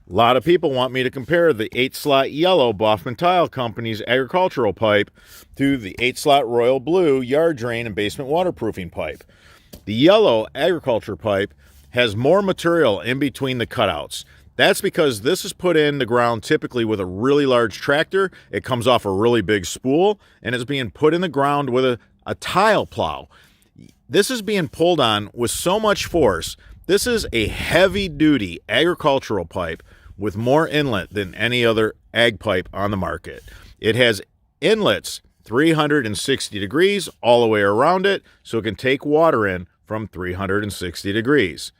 A lot of people want me to compare the 8-slot yellow Baughman Tile Company's agricultural pipe to the 8-slot royal blue yard drain and basement waterproofing pipe. The yellow agriculture pipe has more material in between the cutouts. That's because this is put in the ground typically with a really large tractor. It comes off a really big spool and is being put in the ground with a tile plow. This is being pulled on with so much force. This is a heavy-duty agricultural pipe with more inlet than any other ag pipe on the market. It has inlets 360 degrees all the way around it, so it can take water in from 360 degrees.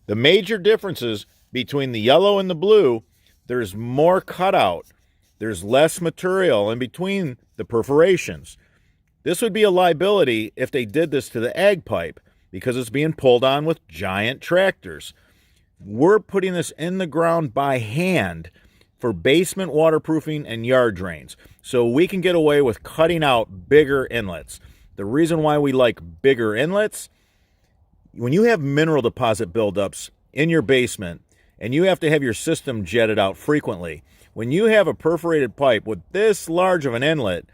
The major differences between the yellow and the blue, there's more cutout. There's less material in between the perforations. This would be a liability if they did this to the ag pipe, because it's being pulled on with giant tractors. We're putting this in the ground by hand for basement waterproofing and yard drains, so we can get away with cutting out bigger inlets. The reason why we like bigger inlets, when you have mineral deposit buildups in your basement and you have to have your system jetted out frequently, when you have a perforated pipe with this large of an inlet,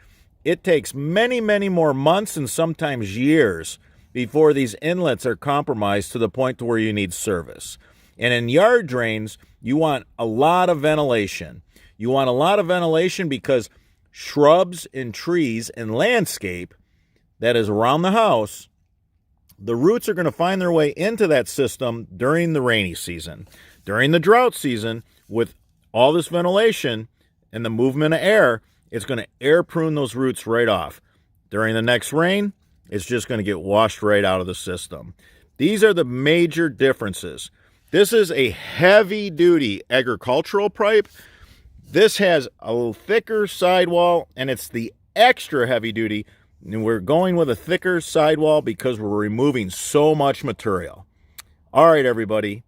it takes many, many more months and sometimes years before these inlets are compromised to the point to where you need service. And in yard drains, you want a lot of ventilation. You want a lot of ventilation because shrubs and trees and landscape that is around the house, the roots are going to find their way into that system during the rainy season. During the drought season, with all this ventilation and the movement of air, it's going to air prune those roots right off. During the next rain, it's just going to get washed right out of the system. These are the major differences. This is a heavy-duty agricultural pipe. This has a thicker sidewall, and it's the extra heavy-duty. And we're going with a thicker sidewall because we're removing so much material. All right, everybody.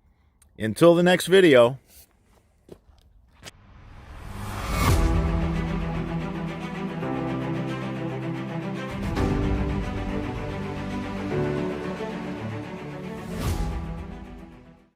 Until the next video.